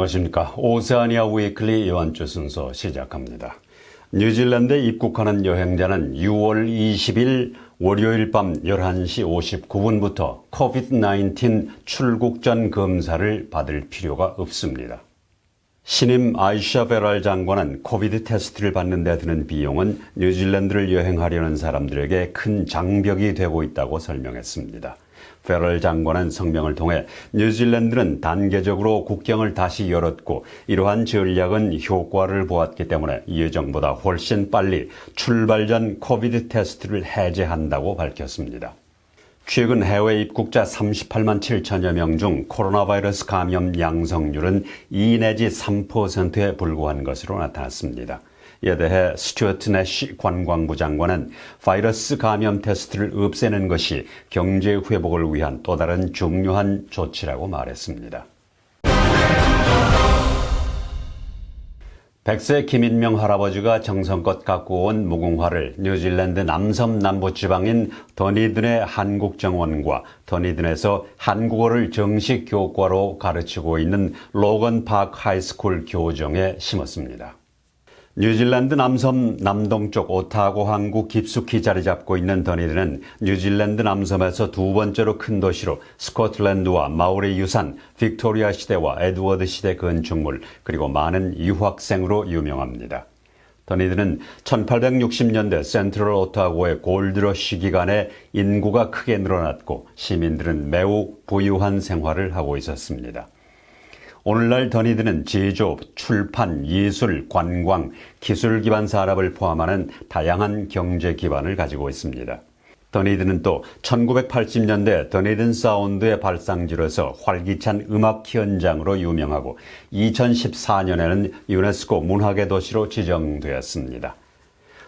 안녕하십니까. 오세아니아 위클리 연주 순서 시작합니다. 뉴질랜드에 입국하는 여행자는 6월 20일 월요일 밤 11시 59분부터 COVID-19 출국 전 검사를 받을 필요가 없습니다. 신임 아이샤 베랄 장관은 코비드 테스트를 받는 데 드는 비용은 뉴질랜드를 여행하려는 사람들에게 큰 장벽이 되고 있다고 설명했습니다. 베럴 장관은 성명을 통해 뉴질랜드는 단계적으로 국경을 다시 열었고 이러한 전략은 효과를 보았기 때문에 예정보다 훨씬 빨리 출발 전 코비드 테스트를 해제한다고 밝혔습니다. 최근 해외 입국자 38만 7천여 명 중 코로나 바이러스 감염 양성률은 2 내지 3%에 불과한 것으로 나타났습니다. 이에 대해 스튜어트 내시 관광부 장관은 바이러스 감염 테스트를 없애는 것이 경제 회복을 위한 또 다른 중요한 조치라고 말했습니다. 100세 김인명 할아버지가 정성껏 갖고 온 무궁화를 뉴질랜드 남섬 남부지방인 더니든의 한국정원과 더니든에서 한국어를 정식 교과로 가르치고 있는 로건 파크 하이스쿨 교정에 심었습니다. 뉴질랜드 남섬 남동쪽 오타고 항구 깊숙이 자리 잡고 있는 더니든은 뉴질랜드 남섬에서 두 번째로 큰 도시로 스코틀랜드와 마오리 유산, 빅토리아 시대와 에드워드 시대 건축물, 그리고 많은 유학생으로 유명합니다. 더니든은 1860년대 센트럴 오타고의 골드러시 기간에 인구가 크게 늘어났고 시민들은 매우 부유한 생활을 하고 있었습니다. 오늘날 더니든은 제조업, 출판, 예술, 관광, 기술 기반 산업을 포함하는 다양한 경제 기반을 가지고 있습니다. 더니든은 또 1980년대 더니든 사운드의 발상지로서 활기찬 음악 현장으로 유명하고 2014년에는 유네스코 문화계 도시로 지정되었습니다.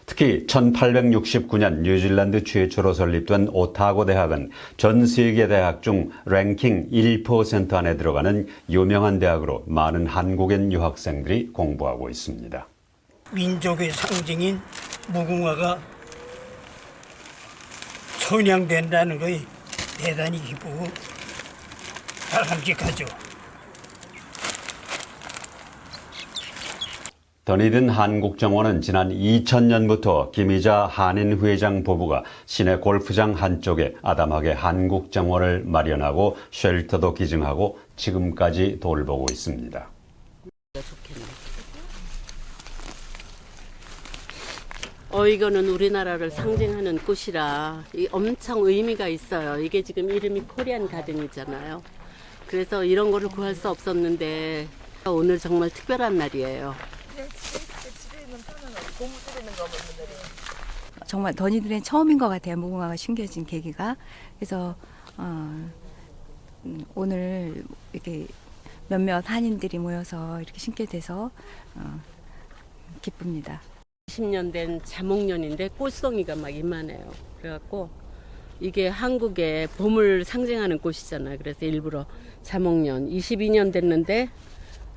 특히 1869년 뉴질랜드 최초로 설립된 오타고 대학은 전 세계 대학 중 랭킹 1% 안에 들어가는 유명한 대학으로 많은 한국인 유학생들이 공부하고 있습니다. 민족의 상징인 무궁화가 선양된다는 것이 대단히 기쁘고 바람직하죠. 더니든 한국정원은 지난 2000년부터 김희자 한인회장 부부가 시내 골프장 한쪽에 아담하게 한국정원을 마련하고 쉘터도 기증하고 지금까지 돌보고 있습니다. 이거는 우리나라를 상징하는 꽃이라 엄청 의미가 있어요. 이게 지금 이름이 코리안 가든이잖아요. 그래서 이런 거를 구할 수 없었는데 오늘 정말 특별한 날이에요. 정말 더니들의 처음인 것 같아요. 무궁화가 심겨진 계기가. 그래서 오늘 이렇게 몇몇 한인들이 모여서 이렇게 심게 돼서 기쁩니다. 20년 된 자목년인데 꽃송이가 막 이만해요. 그래갖고 이게 한국의 봄을 상징하는 꽃이잖아요. 그래서 일부러 자목년 22년 됐는데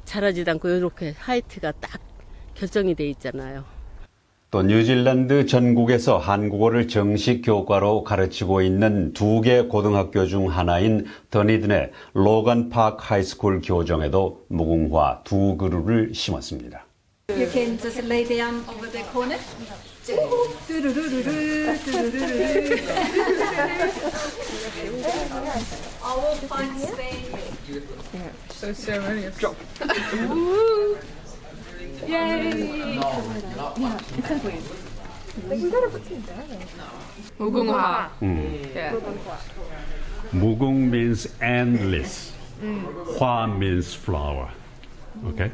자라지도 않고 이렇게 하이트가 딱 결정이 돼 있잖아요. 또 뉴질랜드 전국에서 한국어를 정식 교과로 가르치고 있는 2개 고등학교 중 하나인 더니든의 로건 파크 하이스쿨 교정에도 무궁화 2그루를 심었습니다. You can just lay down over the corner. I will find space. So ceremonious. 무궁화. 무궁 means endless. 화 means flower. Okay?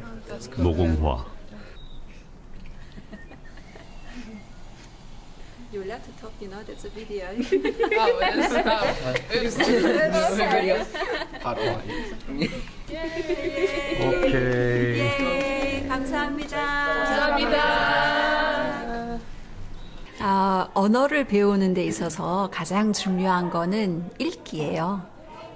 무궁화. You're allowed to talk, you know, that's a video. Oh, yes. 오케이. 예, 감사합니다. 감사합니다. 언어를 배우는 데 있어서 가장 중요한 거는 읽기예요.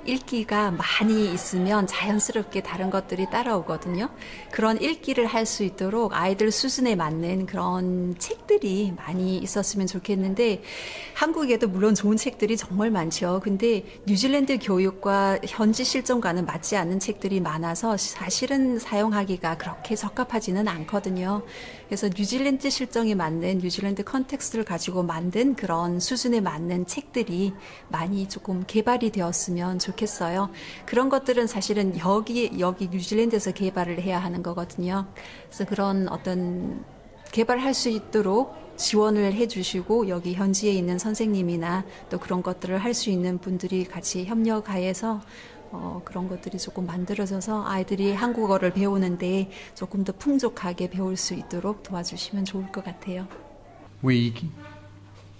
읽기가 많이 있으면 자연스럽게 다른 것들이 따라오거든요. 그런 읽기를 할 수 있도록 아이들 수준에 맞는 그런 책들이 많이 있었으면 좋겠는데 한국에도 물론 좋은 책들이 정말 많죠. 근데 뉴질랜드 교육과 현지 실정과는 맞지 않는 책들이 많아서 사실은 사용하기가 그렇게 적합하지는 않거든요. 그래서 뉴질랜드 실정에 맞는 뉴질랜드 컨텍스트를 가지고 만든 그런 수준에 맞는 책들이 많이 조금 개발이 되었으면 좋겠어요. 그런 것들은 사실은 여기 뉴질랜드에서 개발을 해야 하는 거거든요. 그래서 그런 어떤 개발할 수 있도록 지원을 해주시고 여기 현지에 있는 선생님이나 또 그런 것들을 할 수 있는 분들이 같이 협력하여서 그런 것들이 조금 만들어져서 아이들이 한국어를 배우는데 조금 더 풍족하게 배울 수 있도록 도와주시면 좋을 것 같아요. We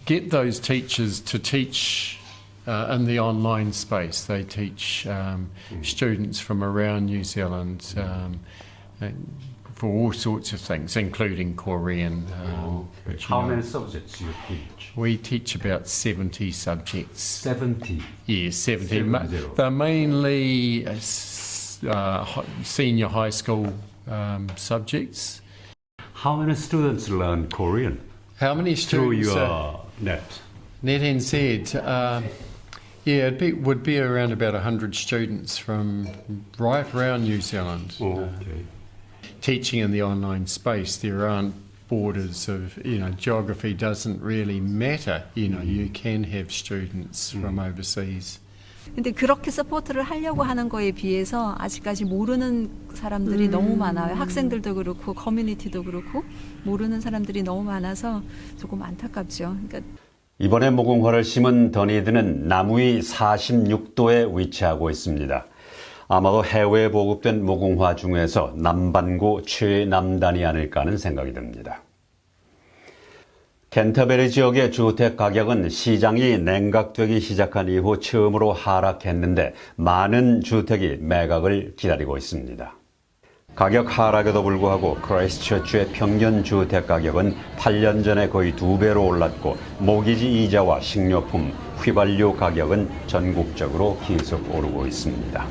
get those teachers to teach in the online space. They teach students from around New Zealand for all sorts of things, including Korean. which, you How know, many subjects you teach? we teach about 70 subjects. 70. Yes, 70. 70. They're mainly senior high school subjects. How many students learn Korean How many through students? your net? NetNZ, would be around about 100 students from right around New Zealand. Okay. Teaching in the online space, there aren't borders of, geography doesn't really matter. You can have students from overseas. 근데 그렇게 서포트를 하려고 하는 거에 비해서 아직까지 모르는 사람들이 너무 많아요. 학생들도 그렇고 커뮤니티도 그렇고 모르는 사람들이 너무 많아서 조금 안타깝죠. 그러니까 이번에 무궁화를 심은 더니드는 나무 위 46도에 위치하고 있습니다. 아마도 해외에 보급된 무궁화 중에서 남반구 최남단이 아닐까 하는 생각이 듭니다. 캔터베리 지역의 주택 가격은 시장이 냉각되기 시작한 이후 처음으로 하락했는데 많은 주택이 매각을 기다리고 있습니다. 가격 하락에도 불구하고 크라이스트처치의 평균 주택 가격은 8년 전에 거의 2배로 올랐고 모기지 이자와 식료품, 휘발유 가격은 전국적으로 계속 오르고 있습니다.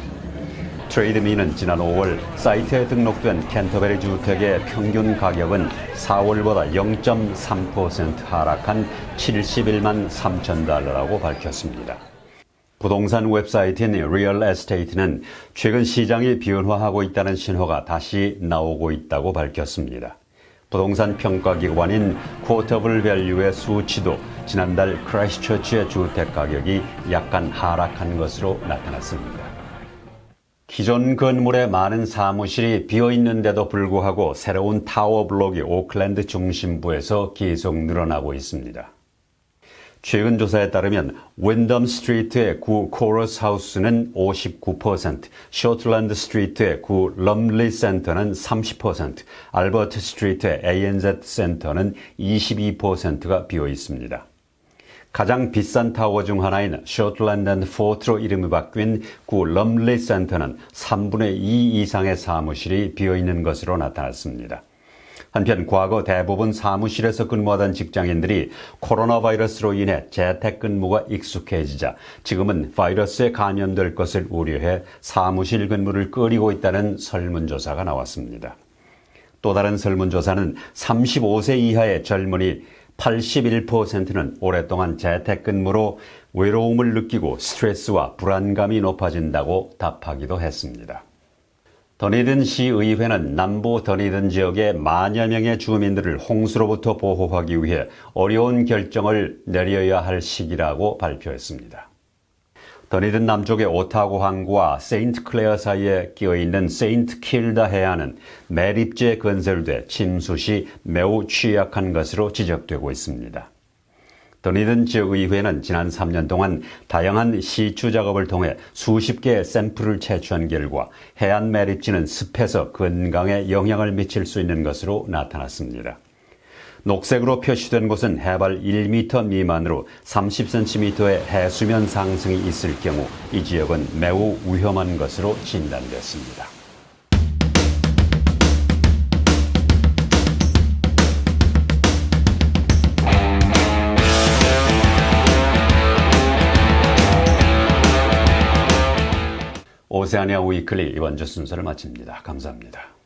트레이드미는 지난 5월 사이트에 등록된 캔터베리 주택의 평균 가격은 4월보다 0.3% 하락한 71만 3천 달러라고 밝혔습니다. 부동산 웹사이트인 리얼 에스테이트는 최근 시장이 변화하고 있다는 신호가 다시 나오고 있다고 밝혔습니다. 부동산 평가기관인 쿼터블 밸류의 수치도 지난달 크라이스트처치의 주택 가격이 약간 하락한 것으로 나타났습니다. 기존 건물에 많은 사무실이 비어있는데도 불구하고 새로운 타워 블록이 오클랜드 중심부에서 계속 늘어나고 있습니다. 최근 조사에 따르면 윈덤 스트리트의 구 코러스 하우스는 59%, 쇼틀랜드 스트리트의 구 럼리 센터는 30%, 알버트 스트리트의 ANZ 센터는 22%가 비어 있습니다. 가장 비싼 타워 중 하나인 쇼틀랜드 앤드 포트로 이름이 바뀐 구 럼리 센터는 3분의 2 이상의 사무실이 비어있는 것으로 나타났습니다. 한편 과거 대부분 사무실에서 근무하던 직장인들이 코로나 바이러스로 인해 재택근무가 익숙해지자 지금은 바이러스에 감염될 것을 우려해 사무실 근무를 꺼리고 있다는 설문조사가 나왔습니다. 또 다른 설문조사는 35세 이하의 젊은이 81%는 오랫동안 재택근무로 외로움을 느끼고 스트레스와 불안감이 높아진다고 답하기도 했습니다. 더니든 시의회는 남부 더니든 지역의 만여 명의 주민들을 홍수로부터 보호하기 위해 어려운 결정을 내려야 할 시기라고 발표했습니다. 더니든 남쪽의 오타고 항구와 세인트 클레어 사이에 끼어있는 세인트 킬다 해안은 매립지에 건설돼 침수 시 매우 취약한 것으로 지적되고 있습니다. 더니든 지역의회는 지난 3년 동안 다양한 시추 작업을 통해 수십 개의 샘플을 채취한 결과 해안 매립지는 습해서 건강에 영향을 미칠 수 있는 것으로 나타났습니다. 녹색으로 표시된 곳은 해발 1m 미만으로 30cm의 해수면 상승이 있을 경우 이 지역은 매우 위험한 것으로 진단됐습니다. 오세아니아 위클리 이번 주 순서를 마칩니다. 감사합니다.